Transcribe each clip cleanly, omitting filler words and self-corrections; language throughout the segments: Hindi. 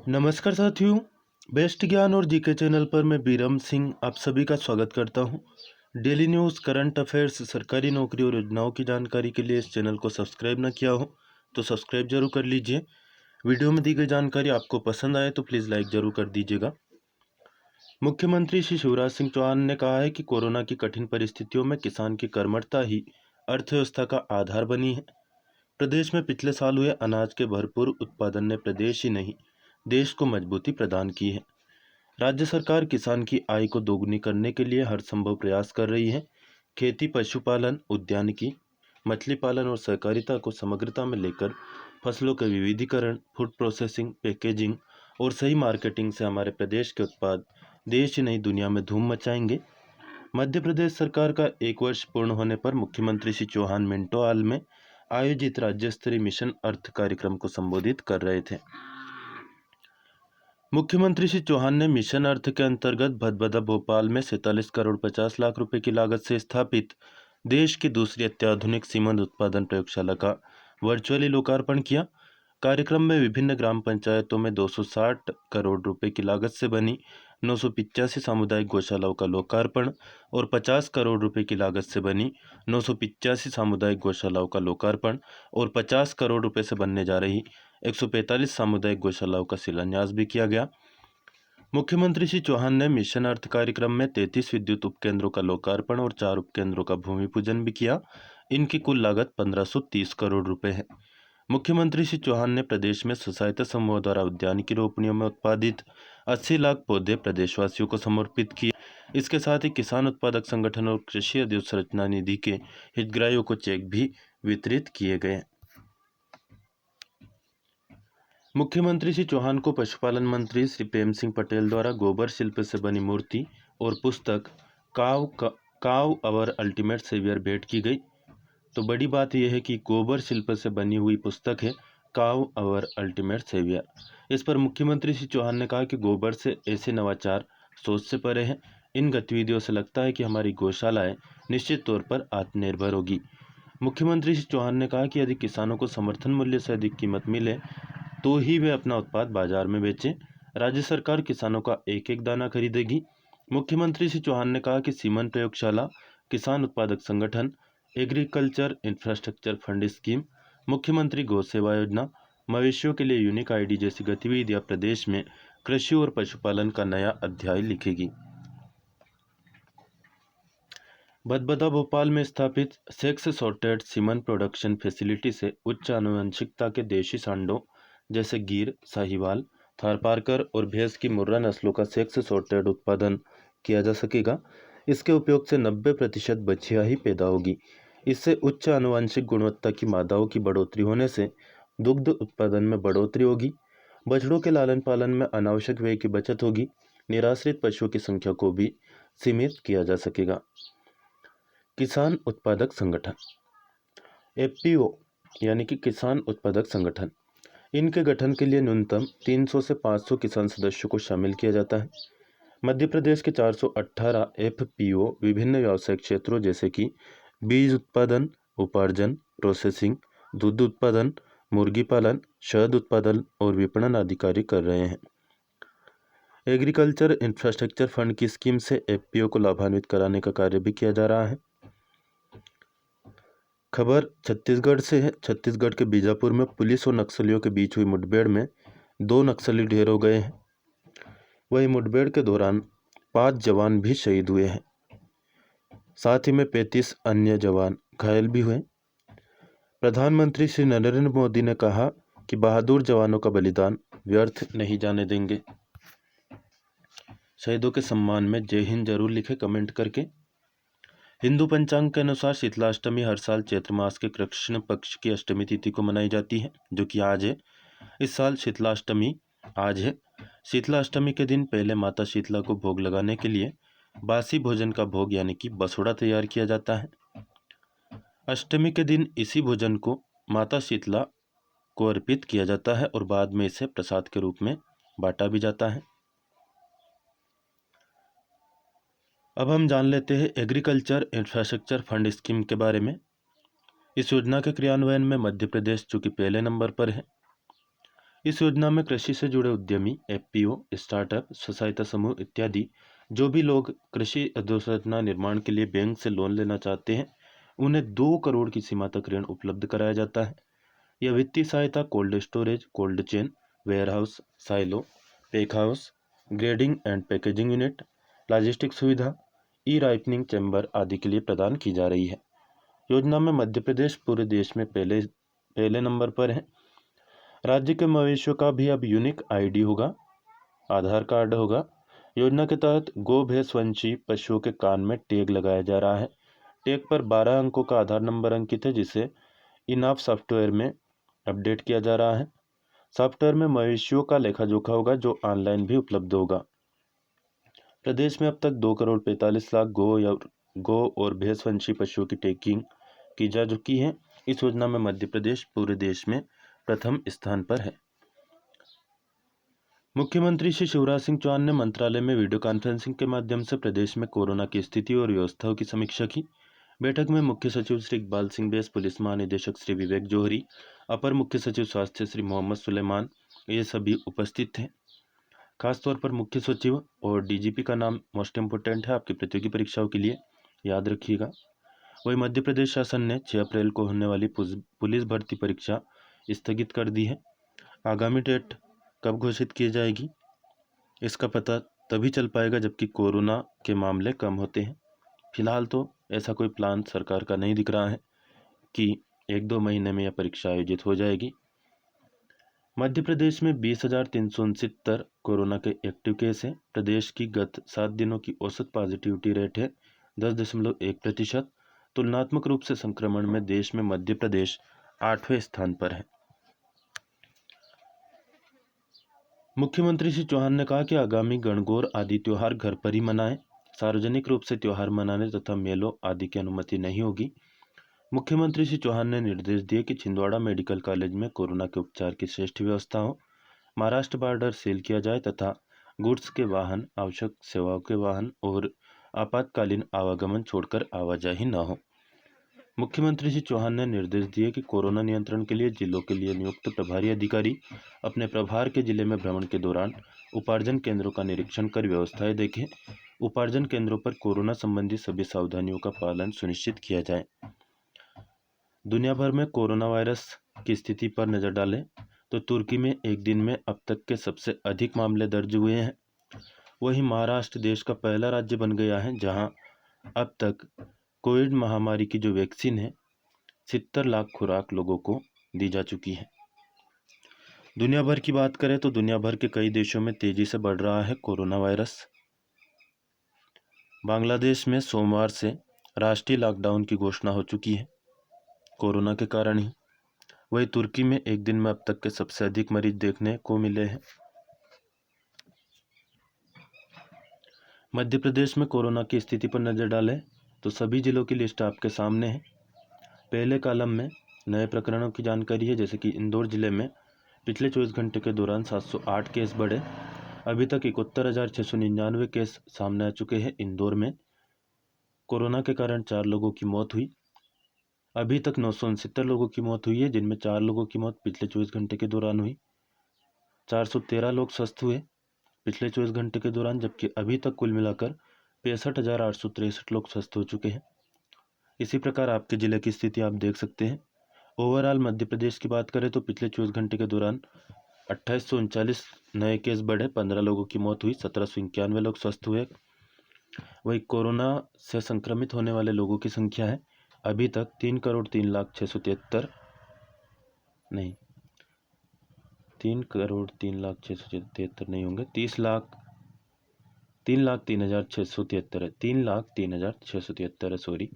नमस्कार साथियों। बेस्ट ज्ञान और जीके चैनल पर मैं बीरम सिंह आप सभी का स्वागत करता हूं। डेली न्यूज़, करंट अफेयर्स, सरकारी नौकरी और योजनाओं की जानकारी के लिए इस चैनल को सब्सक्राइब न किया हो तो सब्सक्राइब जरूर कर लीजिए। वीडियो में दी गई जानकारी आपको पसंद आए तो प्लीज़ लाइक जरूर कर दीजिएगा। मुख्यमंत्री श्री शिवराज सिंह चौहान ने कहा है कि कोरोना की कठिन परिस्थितियों में किसान की कर्मठता ही अर्थव्यवस्था का आधार बनी है। प्रदेश में पिछले साल हुए अनाज के भरपूर उत्पादन ने प्रदेश ही नहीं देश को मजबूती प्रदान की है। राज्य सरकार किसान की आय को दोगुनी करने के लिए हर संभव प्रयास कर रही है। खेती, पशुपालन, उद्यानिकी, मछली पालन और सहकारिता को समग्रता में लेकर फसलों के विविधीकरण, फूड प्रोसेसिंग, पैकेजिंग और सही मार्केटिंग से हमारे प्रदेश के उत्पाद देश ही नहीं दुनिया में धूम मचाएंगे। मध्य प्रदेश सरकार का 1 वर्ष पूर्ण होने पर मुख्यमंत्री श्री चौहान मिंटो हॉल में आयोजित राज्य स्तरीय मिशन अर्थ कार्यक्रम को संबोधित कर रहे थे। मुख्यमंत्री श्री चौहान ने मिशन अर्थ के अंतर्गत भदभदा भोपाल में 47 करोड़ 50 लाख रुपए की लागत से स्थापित देश की दूसरी अत्याधुनिक सीमेंट उत्पादन प्रयोगशाला का वर्चुअली लोकार्पण किया। कार्यक्रम में विभिन्न ग्राम पंचायतों में 260 करोड़ रुपए की लागत से बनी 985 सामुदायिक गौशालाओं का लोकार्पण और 50 करोड़ रुपए की लागत से बनी 985 सामुदायिक गौशालाओं का लोकार्पण और 50 करोड़ रुपए से बनने जा रही 145 सामुदायिक गौशालाओं का शिलान्यास भी किया गया। मुख्यमंत्री श्री चौहान ने मिशन अर्थ कार्यक्रम में 33 विद्युत उपकेंद्रों का लोकार्पण और 4 उपकेंद्रों का भूमि पूजन भी किया। इनकी कुल लागत 1530 करोड़ रुपए है। मुख्यमंत्री श्री चौहान ने प्रदेश में स्वसहायता समूह द्वारा उद्यानिकी रोपणियों में उत्पादित 80 लाख पौधे प्रदेशवासियों को समर्पित किए। इसके साथ ही किसान उत्पादक संगठन और कृषि अधोसंरचना निधि के हितग्राहियों को चेक भी वितरित किए गए। मुख्यमंत्री श्री चौहान को पशुपालन मंत्री श्री प्रेम सिंह पटेल द्वारा गोबर शिल्प से बनी मूर्ति और पुस्तक काव अवर अल्टीमेट सेवियर भेंट की गई। तो बड़ी बात यह है कि गोबर शिल्प से बनी हुई पुस्तक है काव अवर अल्टीमेट सेवियर। इस पर मुख्यमंत्री श्री चौहान ने कहा कि गोबर से ऐसे नवाचार सोच से परे हैं। इन गतिविधियों से लगता है कि हमारी गौशालाएं निश्चित तौर पर आत्मनिर्भर होगी। मुख्यमंत्री श्री चौहान ने कहा कि यदि किसानों को समर्थन मूल्य से अधिक कीमत मिले तो ही वे अपना उत्पाद बाजार में बेचें। राज्य सरकार किसानों का एक एक दाना खरीदेगी। मुख्यमंत्री श्री चौहान ने कहा कि सीमन प्रयोगशाला, किसान उत्पादक संगठन, एग्रीकल्चर इंफ्रास्ट्रक्चर फंड स्कीम, मुख्यमंत्री गौ सेवा योजना, मवेशियों के लिए यूनिक आईडी जैसी गतिविधियां प्रदेश में कृषि और पशुपालन का नया अध्याय लिखेगी। भदभदा भोपाल में स्थापित sex sorted semen production facility से उच्च आनुवंशिकता के देशी सांडों जैसे गिर, साहिवाल, थारपारकर और भैंस की मुर्रा नस्लों का सेक्स सॉर्टेड उत्पादन किया जा सकेगा। इसके उपयोग से 90% बछिया ही पैदा होगी। इससे उच्च आनुवंशिक गुणवत्ता की मादाओं की बढ़ोतरी होने से दुग्ध उत्पादन में बढ़ोतरी होगी। बछड़ों के लालन पालन में अनावश्यक व्यय की बचत होगी। निराश्रित पशुओं की संख्या को भी सीमित किया जा सकेगा। किसान उत्पादक संगठन एफपीओ यानी कि किसान उत्पादक संगठन, इनके गठन के लिए न्यूनतम 300 से 500 किसान सदस्यों को शामिल किया जाता है। मध्य प्रदेश के 418 एफपीओ विभिन्न व्यावसायिक क्षेत्रों जैसे कि बीज उत्पादन, उपार्जन, प्रोसेसिंग, दूध उत्पादन, मुर्गी पालन, शहद उत्पादन और विपणन आदि कार्य कर रहे हैं। एग्रीकल्चर इंफ्रास्ट्रक्चर फंड की स्कीम से एफपीओ को लाभान्वित कराने का कार्य भी किया जा रहा है। खबर छत्तीसगढ़ से है। छत्तीसगढ़ के बीजापुर में पुलिस और नक्सलियों के बीच हुई मुठभेड़ में 2 नक्सली ढेर हो गए हैं। वही मुठभेड़ के दौरान 5 जवान भी शहीद हुए हैं। साथ ही में 35 अन्य जवान घायल भी हुए। प्रधानमंत्री श्री नरेंद्र मोदी ने कहा कि बहादुर जवानों का बलिदान व्यर्थ नहीं जाने देंगे। शहीदों के सम्मान में जय हिंद जरूर लिखें कमेंट करके। हिंदू पंचांग के अनुसार शीतलाष्टमी हर साल चैत्र मास के कृष्ण पक्ष की अष्टमी तिथि को मनाई जाती है, जो कि आज है। इस साल शीतलाष्टमी आज है। शीतलाष्टमी के दिन पहले माता शीतला को भोग लगाने के लिए बासी भोजन का भोग यानी कि बसोड़ा तैयार किया जाता है। अष्टमी के दिन इसी भोजन को माता शीतला को अर्पित किया जाता है और बाद में इसे प्रसाद के रूप में बांटा भी जाता है। अब हम जान लेते हैं एग्रीकल्चर इंफ्रास्ट्रक्चर फंड स्कीम के बारे में। इस योजना के क्रियान्वयन में मध्य प्रदेश चूँकि पहले नंबर पर है। इस योजना में कृषि से जुड़े उद्यमी, एफपीओ, स्टार्टअप, स्वसहायता समूह इत्यादि जो भी लोग कृषि अधोसंरचना निर्माण के लिए बैंक से लोन लेना चाहते हैं, उन्हें 2 करोड़ की सीमा तक ऋण उपलब्ध कराया जाता है। यह वित्तीय सहायता cold storage, cold chain, warehouse, silo, pack house, grading and packaging unit, logistic सुविधा, ई राइपनिंग चैम्बर आदि के लिए प्रदान की जा रही है। योजना में मध्य प्रदेश पूरे देश में पहले नंबर पर है। राज्य के मवेशियों का भी अब यूनिक आईडी होगा, आधार कार्ड होगा। योजना के तहत गो भैंस वंशी पशुओं के कान में टैग लगाया जा रहा है। टैग पर 12 अंकों का आधार नंबर अंकित है, जिसे इनाफ सॉफ्टवेयर में अपडेट किया जा रहा है। सॉफ्टवेयर में मवेशियों का लेखा जोखा होगा, जो ऑनलाइन भी उपलब्ध होगा। प्रदेश में अब तक 2,45,00,000 गो और भैंस वंशी पशुओं की टैगिंग की जा चुकी है। इस योजना में मध्य प्रदेश पूरे देश में प्रथम स्थान पर है। मुख्यमंत्री श्री शिवराज सिंह चौहान ने मंत्रालय में वीडियो कॉन्फ्रेंसिंग के माध्यम से प्रदेश में कोरोना की स्थिति और व्यवस्थाओं की समीक्षा की। बैठक में मुख्य सचिव श्री इकबाल सिंह बैस, पुलिस महानिदेशक श्री विवेक जौहरी, अपर मुख्य सचिव स्वास्थ्य श्री मोहम्मद सुलेमान, ये सभी उपस्थित थे। खासतौर पर मुख्य सचिव और डीजीपी का नाम मोस्ट इम्पोर्टेंट है आपकी प्रतियोगी परीक्षाओं के लिए, याद रखिएगा। वही मध्य प्रदेश शासन ने 6 अप्रैल को होने वाली पुलिस भर्ती परीक्षा स्थगित कर दी है। आगामी डेट कब घोषित की जाएगी, इसका पता तभी चल पाएगा जबकि कोरोना के मामले कम होते हैं। फिलहाल तो ऐसा कोई प्लान सरकार का नहीं दिख रहा है कि 1-2 महीने में यह परीक्षा आयोजित हो जाएगी। मध्य प्रदेश में 20,369 कोरोना के एक्टिव केस हैं। प्रदेश की गत 7 दिनों की औसत पॉजिटिविटी रेट है 10.1%। तुलनात्मक रूप से संक्रमण में देश में मध्य प्रदेश 8वें स्थान पर है। मुख्यमंत्री श्री चौहान ने कहा कि आगामी गणगौर आदि त्योहार घर पर ही मनाएं। सार्वजनिक रूप से त्योहार मनाने तथा मेलों आदि की अनुमति नहीं होगी। मुख्यमंत्री श्री चौहान ने निर्देश दिए कि छिंदवाड़ा मेडिकल कॉलेज में कोरोना के उपचार की श्रेष्ठ व्यवस्था हो। महाराष्ट्र बॉर्डर सील किया जाए तथा गुड्स के वाहन, आवश्यक सेवाओं के वाहन और आपातकालीन आवागमन छोड़कर आवाजाही न हो। मुख्यमंत्री श्री चौहान ने निर्देश दिए कि कोरोना नियंत्रण के लिए जिलों के लिए नियुक्त प्रभारी अधिकारी अपने प्रभार के जिले में भ्रमण के दौरान उपार्जन केंद्रों का निरीक्षण कर व्यवस्थाएं देखें। उपार्जन केंद्रों पर कोरोना संबंधी सभी सावधानियों का पालन सुनिश्चित किया जाए। दुनिया भर में कोरोना वायरस की स्थिति पर नजर डालें तो तुर्की में एक दिन में अब तक के सबसे अधिक मामले दर्ज हुए हैं। वहीं महाराष्ट्र देश का पहला राज्य बन गया है जहां अब तक कोविड महामारी की जो वैक्सीन है 70 लाख खुराक लोगों को दी जा चुकी है। दुनिया भर की बात करें तो दुनिया भर के कई देशों में तेजी से बढ़ रहा है कोरोना वायरस। बांग्लादेश में सोमवार से राष्ट्रीय लॉकडाउन की घोषणा हो चुकी है कोरोना के कारण ही। वहीं तुर्की में एक दिन में अब तक के सबसे अधिक मरीज देखने को मिले हैं। मध्य प्रदेश में कोरोना की स्थिति पर नजर डालें तो सभी जिलों की लिस्ट आपके सामने है। पहले कॉलम में नए प्रकरणों की जानकारी है, जैसे कि इंदौर जिले में पिछले 24 घंटे के दौरान 708 केस बढ़े। अभी तक 71,699 केस सामने आ चुके हैं। इंदौर में कोरोना के कारण 4 लोगों की मौत हुई। अभी तक 969 लोगों की मौत हुई है, जिनमें 4 लोगों की मौत पिछले 24 घंटे के दौरान हुई। 413 लोग स्वस्थ हुए पिछले 24 घंटे के दौरान, जबकि अभी तक कुल मिलाकर 65,863 लोग स्वस्थ हो चुके हैं। इसी प्रकार आपके जिले की स्थिति आप देख सकते हैं। ओवरऑल मध्य प्रदेश की बात करें तो पिछले 24 घंटे के दौरान 2839 नए केस बढ़े, 15 लोगों की मौत हुई, 1791 लोग स्वस्थ हुए। वही कोरोना से संक्रमित होने वाले लोगों की संख्या है अभी तक 3,03,0673 नहीं 3,03,0673 नहीं होंगे, 3,03,673 है, 3,03,673 है, सॉरी।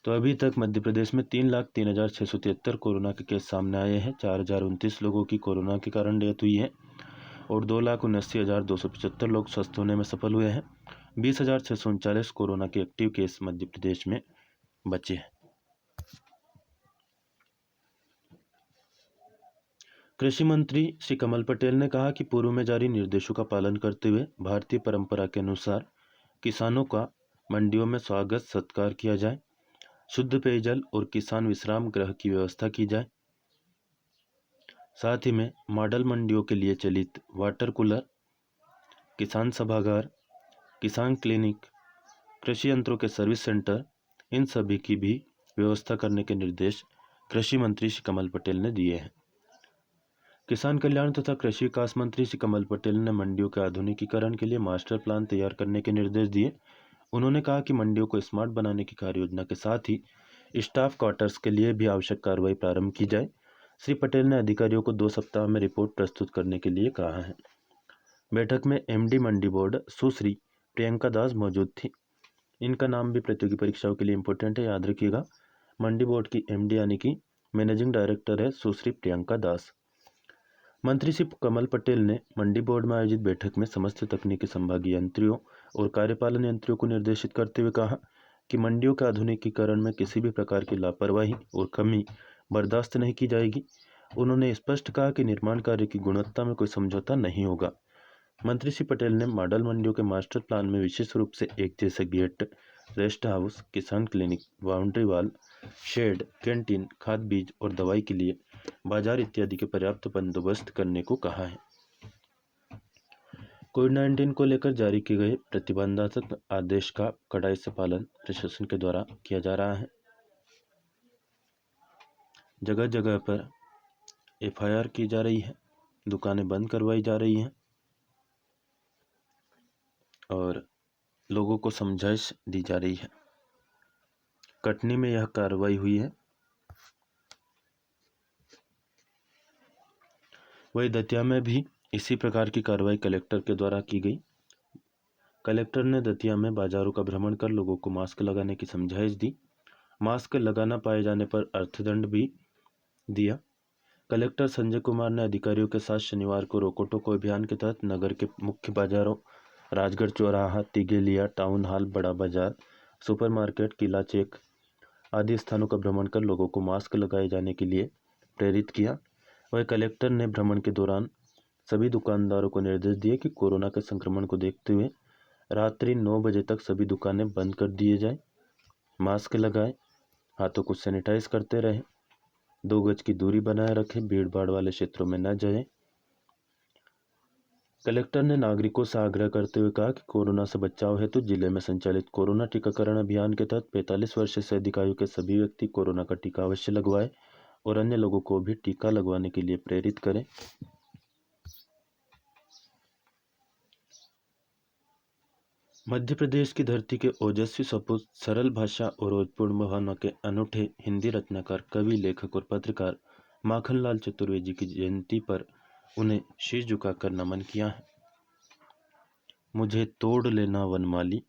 तो अभी तक मध्य प्रदेश में 3,03,673 कोरोना के केस सामने आए हैं। 4,029 लोगों की कोरोना के कारण डेथ हुई है और 2,79,275 लोग स्वस्थ होने में सफल हुए हैं। 20,639 कोरोना के एक्टिव केस मध्य प्रदेश में बचे हैं। कृषि मंत्री श्री कमल पटेल ने कहा कि पूर्व में जारी निर्देशों का पालन करते हुए भारतीय परंपरा के अनुसार किसानों का मंडियों में स्वागत सत्कार किया जाए, शुद्ध पेयजल और किसान विश्राम गृह की व्यवस्था की जाए। साथ ही में मॉडल मंडियों के लिए चलित वाटर कूलर, किसान सभागार, किसान क्लिनिक, कृषि यंत्रों के सर्विस सेंटर, इन सभी की भी व्यवस्था करने के निर्देश कृषि मंत्री श्री कमल पटेल ने दिए हैं। किसान कल्याण तथा कृषि विकास मंत्री श्री कमल पटेल ने मंडियों के आधुनिकीकरण के लिए मास्टर प्लान तैयार करने के निर्देश दिए। उन्होंने कहा कि मंडियों को स्मार्ट बनाने की कार्य योजना के साथ ही स्टाफ क्वार्टर्स के लिए भी आवश्यक कार्रवाई प्रारंभ की जाए। श्री पटेल ने अधिकारियों को 2 सप्ताह में रिपोर्ट प्रस्तुत करने के लिए कहा है। बैठक में एमडी मंडी बोर्ड सुश्री प्रियंका दास मौजूद थी। इनका नाम भी प्रतियोगी परीक्षाओं के लिए इम्पोर्टेंट है, याद रखिएगा। मंडी बोर्ड की एमडी यानी कि मैनेजिंग डायरेक्टर है सुश्री प्रियंका दास। मंत्री श्री कमल पटेल ने मंडी बोर्ड में आयोजित बैठक में समस्त तकनीकी संभागीय यंत्रियों और कार्यपालन यंत्रियों को निर्देशित करते हुए कहा कि मंडियों के आधुनिकीकरण में किसी भी प्रकार की लापरवाही और कमी बर्दाश्त नहीं की जाएगी। उन्होंने स्पष्ट कहा कि निर्माण कार्य की गुणवत्ता में कोई समझौता नहीं होगा। मंत्री श्री पटेल ने मॉडल मंडियों के मास्टर प्लान में विशेष रूप से एक जैसे गेट, रेस्ट हाउस, किसान clinic, boundary wall, shed, canteen, खाद बीज और दवाई के लिए बाजार इत्यादि के पर्याप्त बंदोबस्त करने को कहा है। कोविड-19 को लेकर जारी किए गए प्रतिबंधात्मक आदेश का कड़ाई से पालन प्रशासन के द्वारा किया जा रहा है। जगह जगह पर एफआईआर की जा रही है, दुकानें बंद करवाई जा रही हैं और लोगों को समझाइश दी जा रही है। कटनी में यह कार्रवाई हुई है। वही दतिया में भी इसी प्रकार की कार्रवाई कलेक्टर के द्वारा की गई। कलेक्टर ने दतिया में बाजारों का भ्रमण कर लोगों को मास्क लगाने की समझाइश दी। मास्क लगाना पाए जाने पर अर्थदंड भी दिया। कलेक्टर संजय कुमार ने अधिकारियों के साथ शनिवार को रोको टोको अभियान के तहत नगर के मुख्य बाजारों राजगढ़ चौराहा, तिगेलिया, टाउन हॉल, बड़ा बाजार, सुपरमार्केट, किला चेक आदि स्थानों का भ्रमण कर लोगों को मास्क लगाए जाने के लिए प्रेरित किया। वह कलेक्टर ने भ्रमण के दौरान सभी दुकानदारों को निर्देश दिए कि कोरोना के संक्रमण को देखते हुए रात्रि 9 बजे तक सभी दुकानें बंद कर दिए जाए, मास्क लगाएं, हाथों को सैनिटाइज करते रहें, 2 गज की दूरी बनाए रखें, भीड़ भाड़ वाले क्षेत्रों में न जाएं। कलेक्टर ने नागरिकों से आग्रह करते हुए कहा कि कोरोना से बचाव हेतु जिले में संचालित कोरोना टीकाकरण अभियान के तहत 45 वर्ष से अधिक आयु के सभी व्यक्ति कोरोना का टीका अवश्य लगवाएं और अन्य लोगों को भी टीका लगवाने के लिए प्रेरित करें। मध्य प्रदेश की धरती के ओजस्वी सपूत, सरल भाषा और रोजपूर्ण भावना के अनूठे हिंदी रत्नाकर, कवि, लेखक और पत्रकार माखनलाल चतुर्वेदी की जयंती पर उन्हें शीश झुकाकर नमन किया है। मुझे तोड़ लेना वनमाली,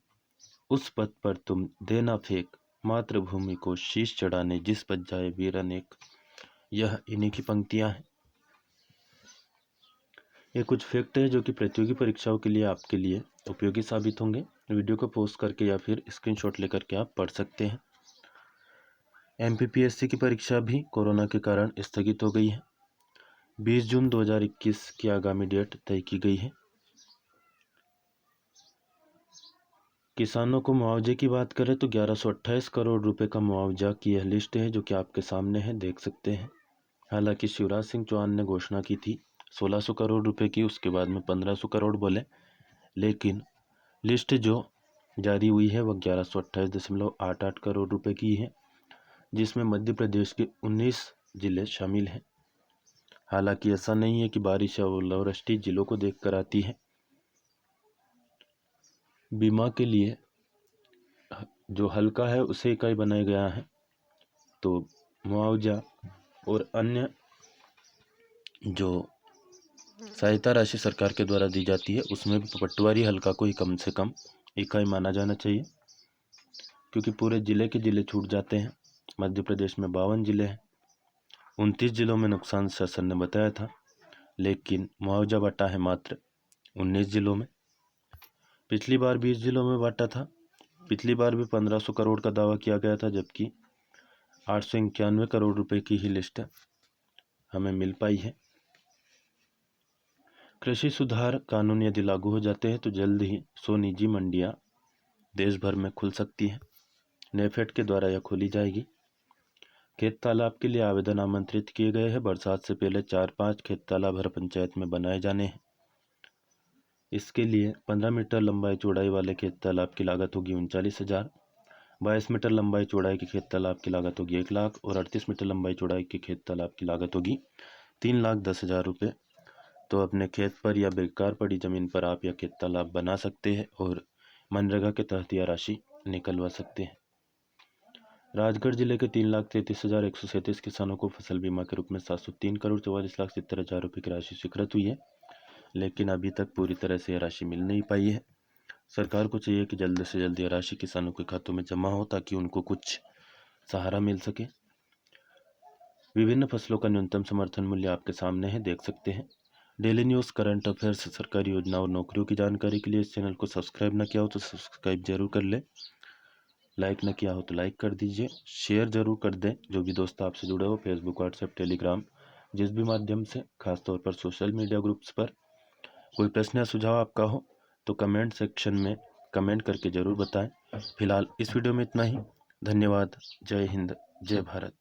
उस पथ पर तुम देना फेंक, मातृभूमि को शीश चढ़ाने जिस पर जाए वीर अनेक। यह इन्हीं की पंक्तियां हैं। ये कुछ फैक्ट है जो कि प्रतियोगी परीक्षाओं के लिए आपके लिए उपयोगी साबित होंगे। वीडियो को पोस्ट करके या फिर स्क्रीनशॉट लेकर के आप पढ़ सकते हैं। एमपीपीएससी की परीक्षा भी कोरोना के कारण स्थगित हो गई है। 20 जून 2021 की आगामी डेट तय की गई है। किसानों को मुआवजे की बात करें तो 1128 करोड़ रुपए का मुआवजा की यह लिस्ट है जो कि आपके सामने है, देख सकते हैं। हालांकि शिवराज सिंह चौहान ने घोषणा की थी 1600 करोड़ रुपए की, उसके बाद में 1500 करोड़ बोले, लेकिन लिस्ट जो जारी हुई है वह 1128.88 करोड़ रुपए की है, जिसमें मध्य प्रदेश के 19 जिले शामिल हैं। हालांकि ऐसा नहीं है कि बारिश या ओलावृष्टि जिलों को देखकर आती है। बीमा के लिए जो हल्का है उसे इकाई बनाया गया है, तो मुआवजा और अन्य जो सहायता राशि सरकार के द्वारा दी जाती है उसमें भी पटवारी हल्का को ही कम से कम इकाई माना जाना चाहिए, क्योंकि पूरे जिले के जिले छूट जाते हैं। मध्य प्रदेश में 52 जिले हैं, 29 जिलों में नुकसान शासन ने बताया था, लेकिन मुआवजा बांटा है मात्र 19 जिलों में। पिछली बार 20 जिलों में बांटा था। पिछली बार भी 1500 करोड़ का दावा किया गया था, जबकि 891 करोड़ रुपए की ही लिस्ट हमें मिल पाई है। कृषि सुधार कानून यदि लागू हो जाते हैं तो जल्द ही 100 निजी मंडियां देश भर में खुल सकती हैं। नेफेड के द्वारा यह खोली जाएगी। खेत तालाब के लिए आवेदन आमंत्रित किए गए हैं। बरसात से पहले 4-5 खेत तालाब हर पंचायत में बनाए जाने हैं। इसके लिए 15 मीटर लंबाई चौड़ाई वाले खेत तालाब की लागत होगी 39,000। 22 मीटर लंबाई चौड़ाई के खेत तालाब की लागत होगी 1 लाख और 38 मीटर लंबाई चौड़ाई के खेत तालाब की लागत होगी 3,10,000 रुपये। तो अपने खेत पर या बेकार पड़ी ज़मीन पर आप यह खेत तालाब बना सकते हैं और मनरेगा के तहत यह राशि निकलवा सकते हैं। राजगढ़ जिले के 3,33,137 किसानों को फसल बीमा के रूप में 703,44,70,000 रुपये की राशि स्वीकृत हुई है, लेकिन अभी तक पूरी तरह से यह राशि मिल नहीं पाई है। सरकार को चाहिए कि जल्द से जल्द यह राशि किसानों के खातों में जमा हो ताकि उनको कुछ सहारा मिल सके। विभिन्न फसलों का न्यूनतम समर्थन मूल्य आपके सामने है, देख सकते हैं। डेली न्यूज़, करंट अफेयर्स, सरकारी योजना और नौकरियों की जानकारी के लिए इस चैनल को सब्सक्राइब न किया हो तो सब्सक्राइब जरूर कर ले। लाइक न किया हो तो लाइक कर दीजिए, शेयर जरूर कर दें। जो भी दोस्त आपसे जुड़े हो फेसबुक, व्हाट्सएप, टेलीग्राम, जिस भी माध्यम से, खासतौर पर सोशल मीडिया ग्रुप्स पर। कोई प्रश्न या सुझाव आपका हो तो कमेंट सेक्शन में कमेंट करके ज़रूर बताएं। फिलहाल इस वीडियो में इतना ही। धन्यवाद। जय हिंद, जय भारत।